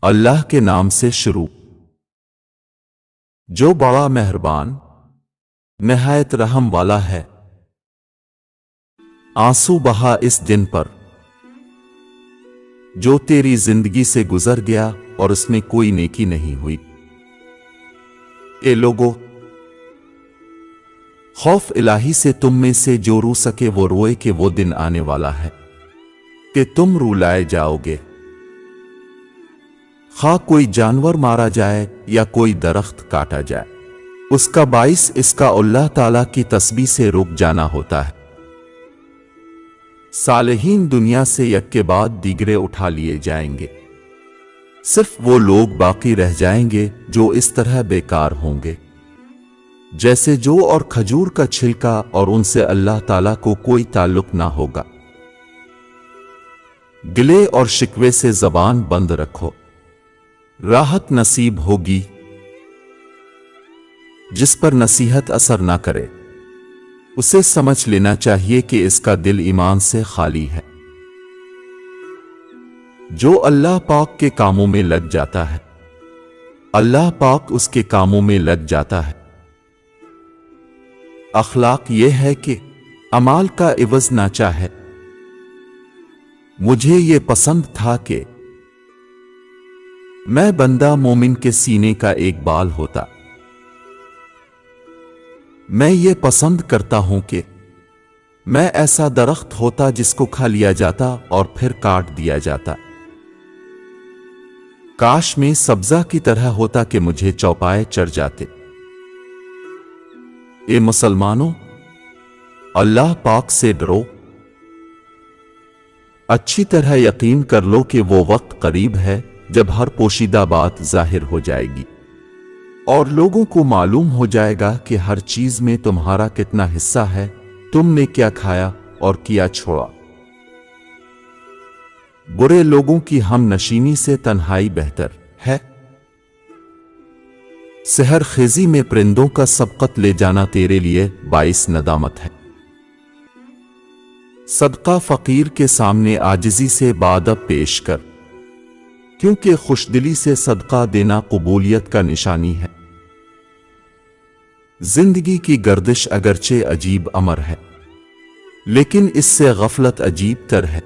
اللہ کے نام سے شروع جو بڑا مہربان نہایت رحم والا ہے۔ آنسو بہا اس دن پر جو تیری زندگی سے گزر گیا اور اس میں کوئی نیکی نہیں ہوئی۔ اے لوگو، خوف الہی سے تم میں سے جو رو سکے وہ روئے کہ وہ دن آنے والا ہے کہ تم رولائے جاؤ گے۔ خواہ کوئی جانور مارا جائے یا کوئی درخت کاٹا جائے، اس کا باعث اس کا اللہ تعالیٰ کی تسبیح سے رک جانا ہوتا ہے۔ صالحین دنیا سے یک کے بعد دیگرے اٹھا لیے جائیں گے، صرف وہ لوگ باقی رہ جائیں گے جو اس طرح بیکار ہوں گے جیسے جو اور کھجور کا چھلکا، اور ان سے اللہ تعالیٰ کو کوئی تعلق نہ ہوگا۔ گلے اور شکوے سے زبان بند رکھو، راحت نصیب ہوگی۔ جس پر نصیحت اثر نہ کرے اسے سمجھ لینا چاہیے کہ اس کا دل ایمان سے خالی ہے۔ جو اللہ پاک کے کاموں میں لگ جاتا ہے، اللہ پاک اس کے کاموں میں لگ جاتا ہے۔ اخلاق یہ ہے کہ اعمال کا عوض نہ چاہے۔ مجھے یہ پسند تھا کہ میں بندہ مومن کے سینے کا ایک بال ہوتا۔ میں یہ پسند کرتا ہوں کہ میں ایسا درخت ہوتا جس کو کھا لیا جاتا اور پھر کاٹ دیا جاتا۔ کاش میں سبزہ کی طرح ہوتا کہ مجھے چوپائے چڑھ جاتے۔ اے مسلمانوں، اللہ پاک سے ڈرو۔ اچھی طرح یقین کر لو کہ وہ وقت قریب ہے جب ہر پوشیدہ بات ظاہر ہو جائے گی اور لوگوں کو معلوم ہو جائے گا کہ ہر چیز میں تمہارا کتنا حصہ ہے، تم نے کیا کھایا اور کیا چھوڑا۔ برے لوگوں کی ہم نشینی سے تنہائی بہتر ہے۔ سحر خیزی میں پرندوں کا سبقت لے جانا تیرے لیے باعث ندامت ہے۔ صدقہ فقیر کے سامنے عاجزی سے بادب پیش کر، کیونکہ خوشدلی سے صدقہ دینا قبولیت کا نشانی ہے۔ زندگی کی گردش اگرچہ عجیب امر ہے، لیکن اس سے غفلت عجیب تر ہے۔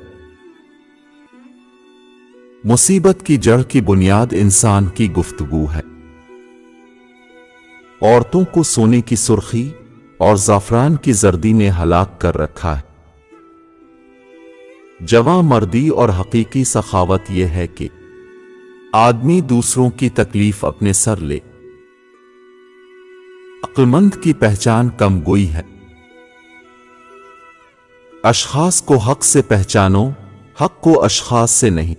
مصیبت کی جڑ کی بنیاد انسان کی گفتگو ہے۔ عورتوں کو سونے کی سرخی اور زعفران کی زردی نے ہلاک کر رکھا ہے۔ جواں مردی اور حقیقی سخاوت یہ ہے کہ آدمی دوسروں کی تکلیف اپنے سر لے۔ عقلمند کی پہچان کم گوئی ہے۔ اشخاص کو حق سے پہچانو، حق کو اشخاص سے نہیں۔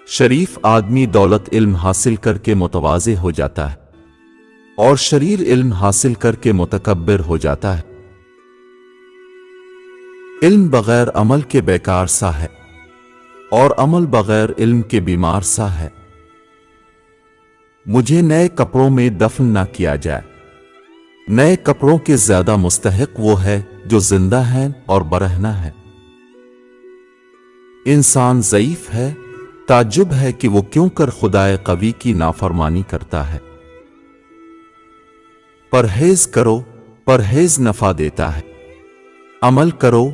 شریف آدمی دولت علم حاصل کر کے متواضع ہو جاتا ہے اور شریر علم حاصل کر کے متکبر ہو جاتا ہے۔ علم بغیر عمل کے بیکار سا ہے اور عمل بغیر علم کے بیمار سا ہے۔ مجھے نئے کپڑوں میں دفن نہ کیا جائے۔ نئے کپڑوں کے زیادہ مستحق وہ ہے جو زندہ ہے اور برہنہ ہے۔ انسان ضعیف ہے، تعجب ہے کہ وہ کیوں کر خدائے قوی کی نافرمانی کرتا ہے۔ پرہیز کرو، پرہیز نفع دیتا ہے۔ عمل کرو،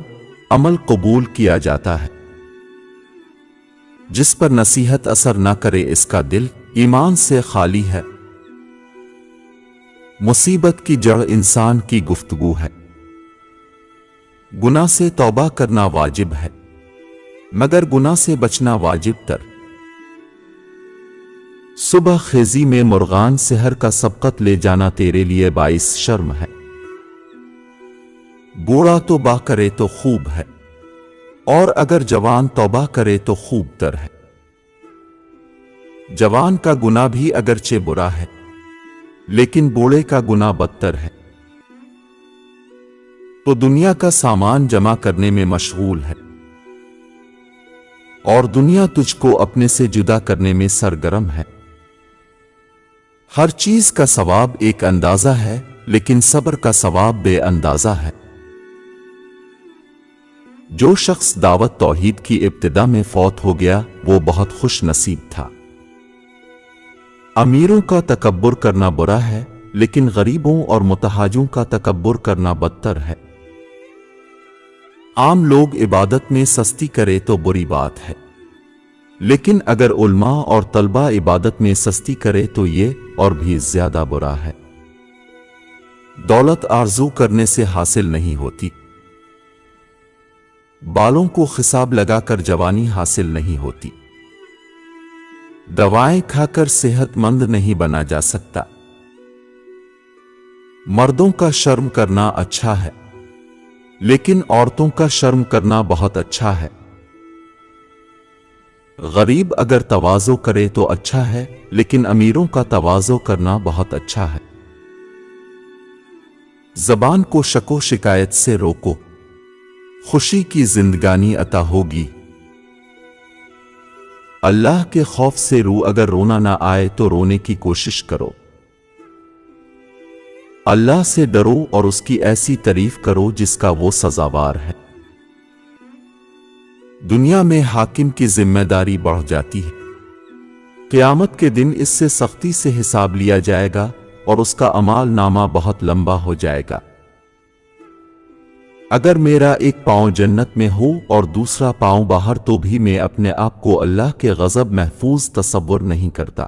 عمل قبول کیا جاتا ہے۔ جس پر نصیحت اثر نہ کرے اس کا دل ایمان سے خالی ہے۔ مصیبت کی جڑ انسان کی گفتگو ہے۔ گناہ سے توبہ کرنا واجب ہے، مگر گناہ سے بچنا واجب تر۔ صبح خیزی میں مرغان سحر کا سبقت لے جانا تیرے لیے باعث شرم ہے۔ بوڑھا توبہ کرے تو خوب ہے، اور اگر جوان توبہ کرے تو خوب تر ہے۔ جوان کا گناہ بھی اگرچہ برا ہے، لیکن بوڑھے کا گناہ بدتر ہے۔ تو دنیا کا سامان جمع کرنے میں مشغول ہے، اور دنیا تجھ کو اپنے سے جدا کرنے میں سرگرم ہے۔ ہر چیز کا ثواب ایک اندازہ ہے، لیکن صبر کا ثواب بے اندازہ ہے۔ جو شخص دعوت توحید کی ابتدا میں فوت ہو گیا وہ بہت خوش نصیب تھا۔ امیروں کا تکبر کرنا برا ہے، لیکن غریبوں اور متحاجوں کا تکبر کرنا بدتر ہے۔ عام لوگ عبادت میں سستی کرے تو بری بات ہے، لیکن اگر علماء اور طلبہ عبادت میں سستی کرے تو یہ اور بھی زیادہ برا ہے۔ دولت آرزو کرنے سے حاصل نہیں ہوتی، بالوں کو خساب لگا کر جوانی حاصل نہیں ہوتی، دوائیں کھا کر صحت مند نہیں بنا جا سکتا۔ مردوں کا شرم کرنا اچھا ہے، لیکن عورتوں کا شرم کرنا بہت اچھا ہے۔ غریب اگر تواضع کرے تو اچھا ہے، لیکن امیروں کا تواضع کرنا بہت اچھا ہے۔ زبان کو شک و شکایت سے روکو، خوشی کی زندگانی عطا ہوگی۔ اللہ کے خوف سے اگر رونا نہ آئے تو رونے کی کوشش کرو۔ اللہ سے ڈرو اور اس کی ایسی تعریف کرو جس کا وہ سزاوار ہے۔ دنیا میں حاکم کی ذمہ داری بڑھ جاتی ہے، قیامت کے دن اس سے سختی سے حساب لیا جائے گا اور اس کا اعمال نامہ بہت لمبا ہو جائے گا۔ اگر میرا ایک پاؤں جنت میں ہو اور دوسرا پاؤں باہر تو بھی میں اپنے آپ کو اللہ کے غضب محفوظ تصور نہیں کرتا۔